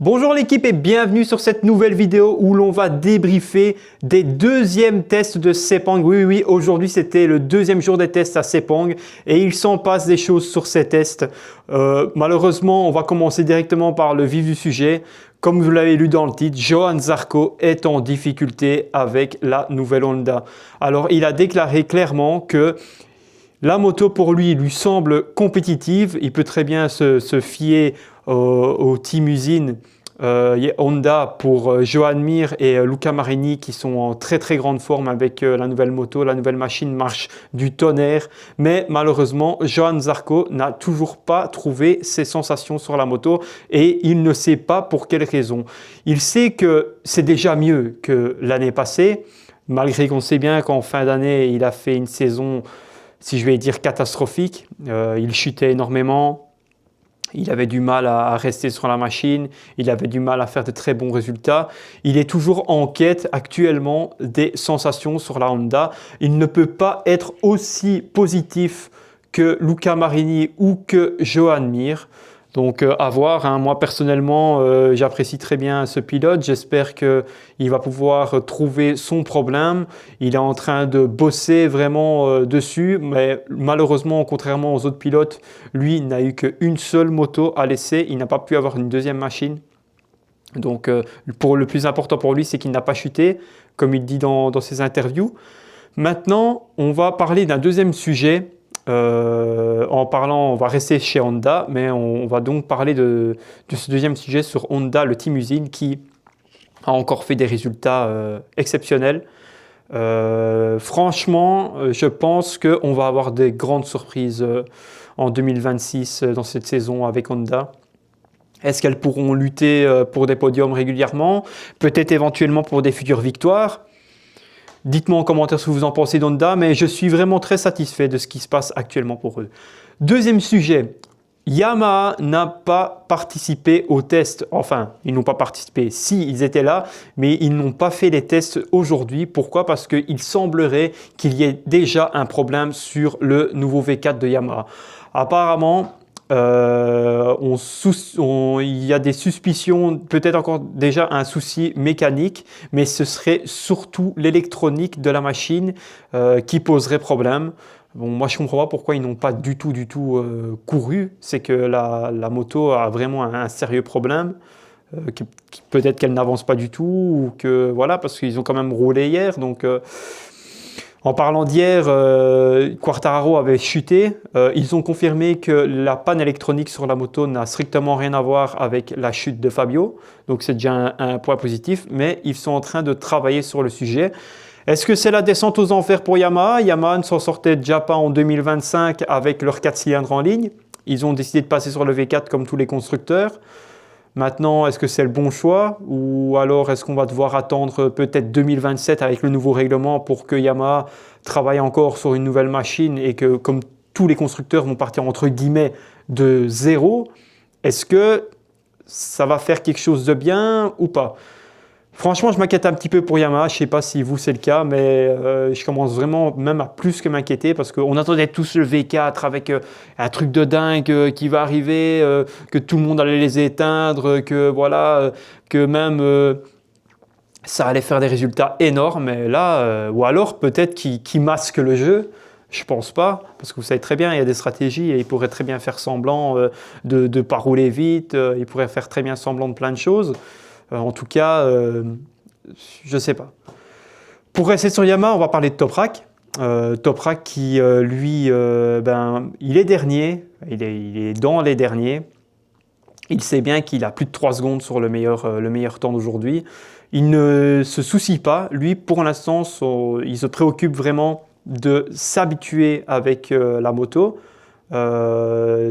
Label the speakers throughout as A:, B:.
A: Bonjour l'équipe et bienvenue sur cette nouvelle vidéo où l'on va débriefer des deuxièmes tests de Sepang. Oui, aujourd'hui c'était le deuxième jour des tests à Sepang et il s'en passe des choses sur ces tests. Malheureusement, on va commencer directement par le vif du sujet. Comme vous l'avez lu dans le titre, Johann Zarco est en difficulté avec la nouvelle Honda. Alors il a déclaré clairement que la moto pour lui semble compétitive. Il peut très bien se fier au team usine Honda pour Joan Mir et Luca Marini qui sont en très grande forme avec la nouvelle moto. La nouvelle machine marche du tonnerre. Mais malheureusement, Johann Zarco n'a toujours pas trouvé ses sensations sur la moto et il ne sait pas pour quelle raison. Il sait que c'est déjà mieux que l'année passée, malgré qu'on sait bien qu'en fin d'année, il a fait une saison, si je vais dire catastrophique. Il chutait énormément. Il avait du mal à rester sur la machine, il avait du mal à faire de très bons résultats. Il est toujours en quête actuellement des sensations sur la Honda. Il ne peut pas être aussi positif que Luca Marini ou que Joan Mir. Donc à voir, hein. Moi personnellement j'apprécie très bien ce pilote, j'espère qu'il va pouvoir trouver son problème. Il est en train de bosser vraiment dessus, mais malheureusement contrairement aux autres pilotes, lui n'a eu qu'une seule moto à l'essai, il n'a pas pu avoir une deuxième machine. Donc pour le plus important pour lui c'est qu'il n'a pas chuté, comme il dit dans ses interviews. Maintenant on va parler d'un deuxième sujet. On va rester chez Honda, mais on va donc parler de ce deuxième sujet sur Honda, le team usine qui a encore fait des résultats exceptionnels. Franchement, je pense qu'on va avoir des grandes surprises en 2026 dans cette saison avec Honda. Est-ce qu'elles pourront lutter pour des podiums régulièrement? Peut-être éventuellement pour des futures victoires? Dites-moi en commentaire ce que vous en pensez d'Honda, mais je suis vraiment très satisfait de ce qui se passe actuellement pour eux. Deuxième sujet, Yamaha n'a pas participé aux tests. Enfin, ils n'ont pas participé. Si, ils étaient là, mais ils n'ont pas fait les tests aujourd'hui. Pourquoi? Parce qu'il semblerait qu'il y ait déjà un problème sur le nouveau V4 de Yamaha. Apparemment, il y a des suspicions, peut-être encore déjà un souci mécanique, mais ce serait surtout l'électronique de la machine qui poserait problème. Bon, moi je ne comprends pas pourquoi ils n'ont pas du tout couru. C'est que la moto a vraiment un sérieux problème. Peut-être qu'elle n'avance pas du tout, ou que voilà, parce qu'ils ont quand même roulé hier. Donc en parlant d'hier, Quartararo avait chuté. Ils ont confirmé que la panne électronique sur la moto n'a strictement rien à voir avec la chute de Fabio. Donc c'est déjà un point positif, mais ils sont en train de travailler sur le sujet. Est-ce que c'est la descente aux enfers pour Yamaha? Yamaha ne s'en sortait déjà pas en 2025 avec leurs 4 cylindres en ligne. Ils ont décidé de passer sur le V4 comme tous les constructeurs. Maintenant, est-ce que c'est le bon choix ou alors est-ce qu'on va devoir attendre peut-être 2027 avec le nouveau règlement pour que Yamaha travaille encore sur une nouvelle machine et que comme tous les constructeurs vont partir entre guillemets de zéro, est-ce que ça va faire quelque chose de bien ou pas? Franchement, je m'inquiète un petit peu pour Yamaha. Je ne sais pas si vous c'est le cas, mais je commence vraiment même à plus que m'inquiéter parce qu'on attendait tous le V4 avec un truc de dingue qui va arriver, que tout le monde allait les éteindre, que voilà, que même ça allait faire des résultats énormes. Mais là, ou alors peut-être qu'ils masquent le jeu. Je pense pas, parce que vous savez très bien, il y a des stratégies et ils pourraient très bien faire semblant de ne pas rouler vite. Ils pourraient faire très bien semblant de plein de choses. En tout cas, je ne sais pas. Pour rester sur Yamaha, on va parler de Toprak. Toprak qui, lui, il est dernier, il est dans les derniers. Il sait bien qu'il a plus de 3 secondes sur le meilleur temps d'aujourd'hui. Il ne se soucie pas. Lui, pour l'instant, il se préoccupe vraiment de s'habituer avec la moto,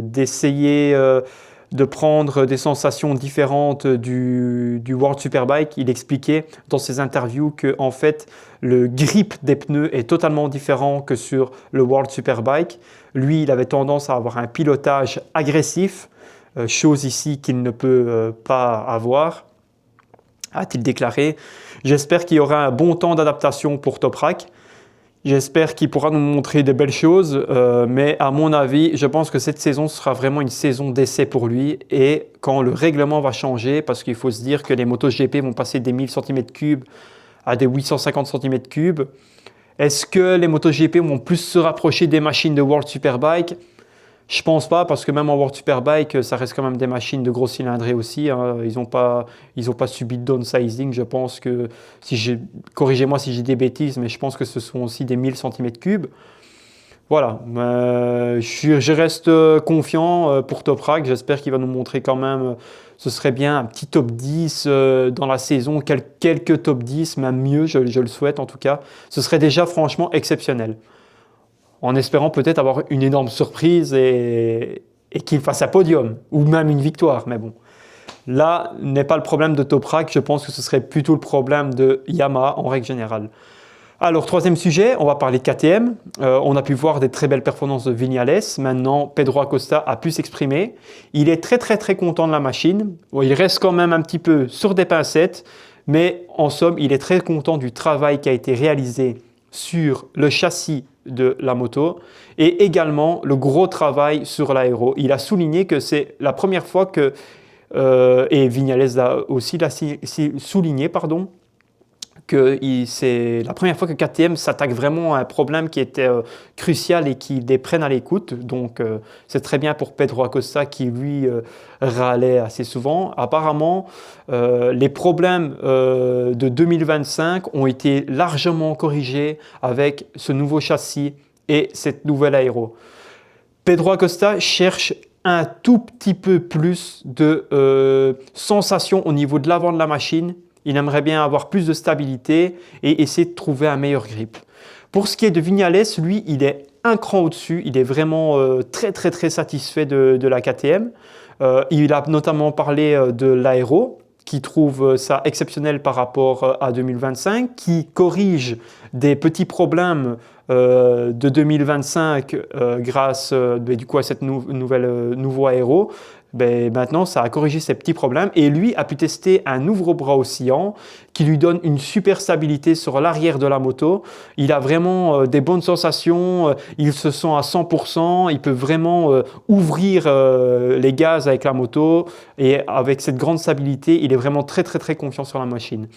A: d'essayer de prendre des sensations différentes du World Superbike. Il expliquait dans ses interviews que en fait, le grip des pneus est totalement différent que sur le World Superbike. Lui, il avait tendance à avoir un pilotage agressif, chose ici qu'il ne peut pas avoir, a-t-il déclaré. J'espère qu'il y aura un bon temps d'adaptation pour Toprak. J'espère qu'il pourra nous montrer de belles choses, mais à mon avis, je pense que cette saison sera vraiment une saison d'essai pour lui. Et quand le règlement va changer, parce qu'il faut se dire que les motos GP vont passer des 1000 cm3 à des 850 cm3, est-ce que les motos GP vont plus se rapprocher des machines de World Superbike? Je pense pas, parce que même en World Superbike, ça reste quand même des machines de gros cylindrée aussi, hein. Ils ont pas subi de downsizing. Je pense que, corrigez-moi si j'ai des bêtises, mais je pense que ce sont aussi des 1000 cm3. Voilà, je reste confiant pour Toprak. J'espère qu'il va nous montrer quand même, ce serait bien un petit top 10 dans la saison, quelques top 10, même mieux, je le souhaite en tout cas. Ce serait déjà franchement exceptionnel, en espérant peut-être avoir une énorme surprise et qu'il fasse un podium, ou même une victoire. Mais bon, là n'est pas le problème de Toprak, je pense que ce serait plutôt le problème de Yamaha en règle générale. Alors, troisième sujet, on va parler KTM. On a pu voir des très belles performances de Viñales. Maintenant, Pedro Acosta a pu s'exprimer. Il est très content de la machine. Bon, il reste quand même un petit peu sur des pincettes, mais en somme, il est très content du travail qui a été réalisé sur le châssis de la moto et également le gros travail sur l'aéro. Il a souligné que c'est la première fois que, et Viñales a aussi souligné, pardon, que c'est la première fois que KTM s'attaque vraiment à un problème qui était crucial et qu'ils les prennent à l'écoute. Donc c'est très bien pour Pedro Acosta qui lui râlait assez souvent. Apparemment, les problèmes de 2025 ont été largement corrigés avec ce nouveau châssis et cette nouvelle aéro. Pedro Acosta cherche un tout petit peu plus de sensation au niveau de l'avant de la machine. Il aimerait bien avoir plus de stabilité et essayer de trouver un meilleur grip. Pour ce qui est de Viñales, lui, il est un cran au-dessus. Il est vraiment très satisfait de la KTM. Il a notamment parlé de l'aéro, qui trouve ça exceptionnel par rapport à 2025, qui corrige des petits problèmes de 2025 grâce du coup à cette nouveau aéro. Ben, maintenant, ça a corrigé ces petits problèmes et lui a pu tester un ouvre-bras oscillant qui lui donne une super stabilité sur l'arrière de la moto. Il a vraiment des bonnes sensations, il se sent à 100%, il peut vraiment ouvrir les gaz avec la moto et avec cette grande stabilité, il est vraiment très confiant sur la machine.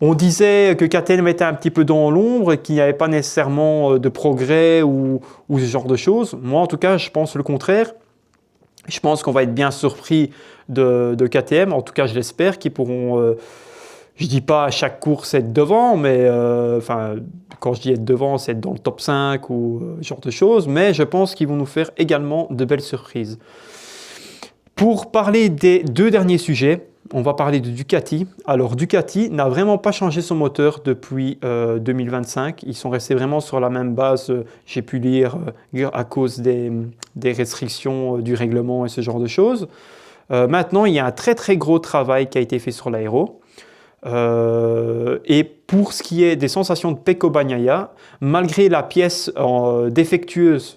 A: On disait que KTM était un petit peu dans l'ombre, qu'il n'y avait pas nécessairement de progrès ou ce genre de choses. Moi, en tout cas, je pense le contraire. Je pense qu'on va être bien surpris de KTM, en tout cas je l'espère, qu'ils pourront, je ne dis pas à chaque course être devant, mais quand je dis être devant, c'est être dans le top 5 ou ce genre de choses, mais je pense qu'ils vont nous faire également de belles surprises. Pour parler des deux derniers sujets, on va parler de Ducati. Alors Ducati n'a vraiment pas changé son moteur depuis 2025. Ils sont restés vraiment sur la même base, j'ai pu lire, à cause des restrictions du règlement et ce genre de choses. Maintenant, il y a un très gros travail qui a été fait sur l'aéro. Et pour ce qui est des sensations de Pecco Bagnaia, malgré la pièce défectueuse,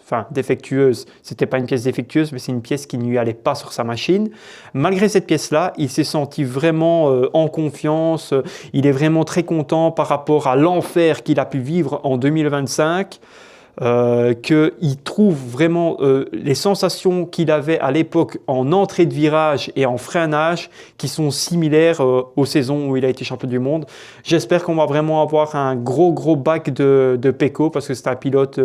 A: c'était pas une pièce défectueuse, mais c'est une pièce qui ne lui allait pas sur sa machine. Malgré cette pièce-là, il s'est senti vraiment en confiance. Il est vraiment très content par rapport à l'enfer qu'il a pu vivre en 2025. Qu'il trouve vraiment les sensations qu'il avait à l'époque en entrée de virage et en freinage qui sont similaires aux saisons où il a été champion du monde. J'espère qu'on va vraiment avoir un gros bac de Pecco parce que c'est un pilote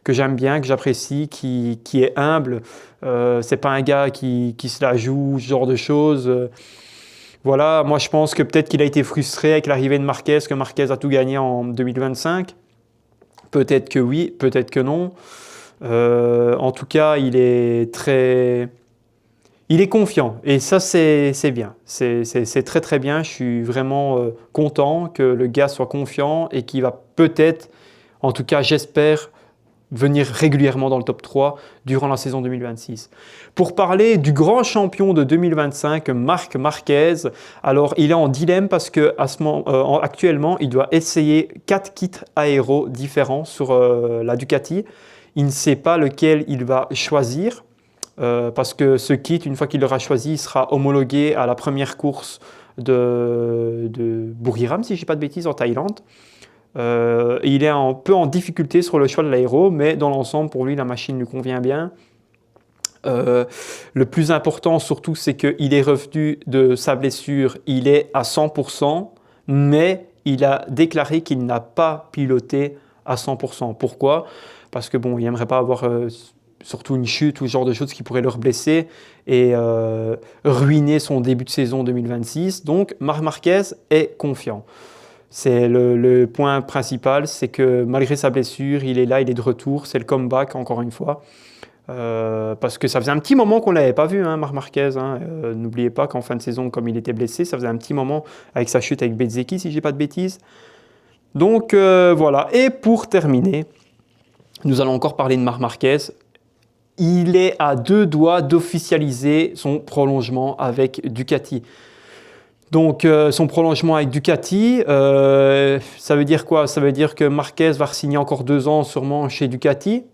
A: que j'aime bien, que j'apprécie, qui est humble. C'est pas un gars qui se la joue, ce genre de choses. Voilà, moi je pense que peut-être qu'il a été frustré avec l'arrivée de Marquez, que Marquez a tout gagné en 2025. Peut-être que oui, peut-être que non. En tout cas, il est confiant et ça, c'est bien. C'est très bien. Je suis vraiment content que le gars soit confiant et qu'il va peut-être, en tout cas, j'espère, venir régulièrement dans le top 3 durant la saison 2026. Pour parler du grand champion de 2025, Marc Marquez, alors il est en dilemme parce que actuellement, il doit essayer 4 kits aéros différents sur la Ducati. Il ne sait pas lequel il va choisir parce que ce kit, une fois qu'il l'aura choisi, il sera homologué à la première course de Buriram, si je ne dis pas de bêtises, en Thaïlande. Il est un peu en difficulté sur le choix de l'aéro, mais dans l'ensemble, pour lui, la machine lui convient bien. Le plus important surtout, c'est qu'il est revenu de sa blessure, il est à 100%, mais il a déclaré qu'il n'a pas piloté à 100%. Pourquoi? Parce que bon, il n'aimerait pas avoir surtout une chute ou ce genre de choses qui pourraient le blesser et ruiner son début de saison 2026. Donc Marc Marquez est confiant. C'est le point principal, c'est que malgré sa blessure, il est là, il est de retour, c'est le comeback encore une fois. Parce que ça faisait un petit moment qu'on ne l'avait pas vu, hein, Marc Marquez. Hein. N'oubliez pas qu'en fin de saison, comme il était blessé, ça faisait un petit moment avec sa chute avec Bezzecchi, si je dis pas de bêtises. Donc voilà. Et pour terminer, nous allons encore parler de Marc Marquez. Il est à 2 doigts d'officialiser son prolongement avec Ducati. Donc son prolongement avec Ducati, ça veut dire quoi? Ça veut dire que Marquez va signer encore 2 ans sûrement chez Ducati.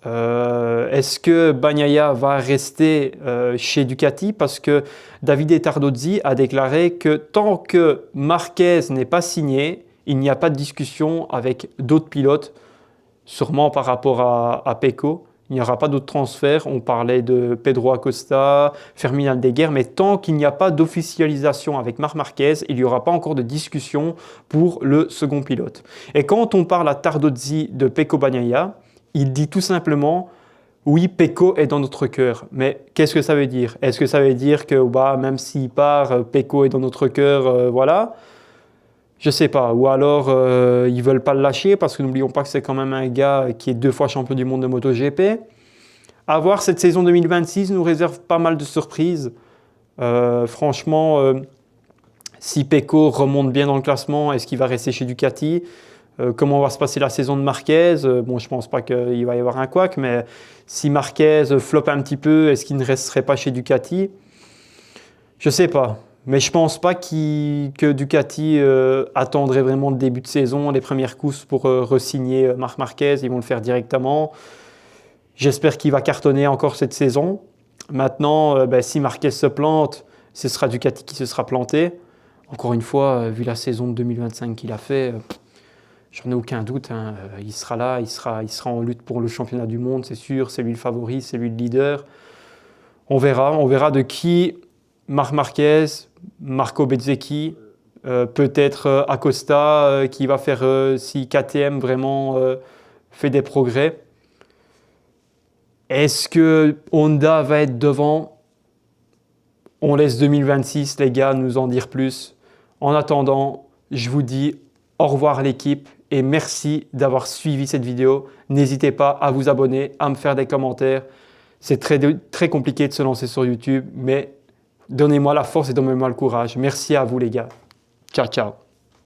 A: Est-ce que Bagnaia va rester chez Ducati? Parce que Davide Tardozzi a déclaré que tant que Marquez n'est pas signé, il n'y a pas de discussion avec d'autres pilotes, sûrement par rapport à Pecco. Il n'y aura pas d'autres transferts. On parlait de Pedro Acosta, Fermin Aldeguer, mais tant qu'il n'y a pas d'officialisation avec Marc Marquez, il n'y aura pas encore de discussion pour le second pilote. Et quand on parle à Tardozzi de Pecco Bagnaia, il dit tout simplement « Oui, Pecco est dans notre cœur ». Mais qu'est-ce que ça veut dire? Est-ce que ça veut dire que bah, même s'il part, Pecco est dans notre cœur, voilà? Je ne sais pas. Ou alors, ils ne veulent pas le lâcher parce que n'oublions pas que c'est quand même un gars qui est 2 fois champion du monde de MotoGP. À voir, cette saison 2026 nous réserve pas mal de surprises. Franchement, si Pecco remonte bien dans le classement, est-ce qu'il va rester chez Ducati? Comment va se passer la saison de Marquez? Bon, je ne pense pas qu'il va y avoir un couac, mais si Marquez floppe un petit peu, est-ce qu'il ne resterait pas chez Ducati? Je ne sais pas. Mais je ne pense pas que Ducati attendrait vraiment le début de saison, les premières courses pour re-signer Marc Marquez. Ils vont le faire directement. J'espère qu'il va cartonner encore cette saison. Maintenant, si Marquez se plante, ce sera Ducati qui se sera planté. Encore une fois, vu la saison de 2025 qu'il a fait, j'en ai aucun doute. Hein. Il sera là, il sera en lutte pour le championnat du monde, c'est sûr. C'est lui le favori, c'est lui le leader. On verra de qui Marc Marquez, Marco Bezzecchi, peut-être Acosta qui va faire si KTM vraiment fait des progrès. Est-ce que Honda va être devant? On laisse 2026 les gars nous en dire plus. En attendant, je vous dis au revoir l'équipe et merci d'avoir suivi cette vidéo. N'hésitez pas à vous abonner, à me faire des commentaires. C'est très compliqué de se lancer sur YouTube, mais donnez-moi la force et donnez-moi le courage. Merci à vous les gars. Ciao, ciao.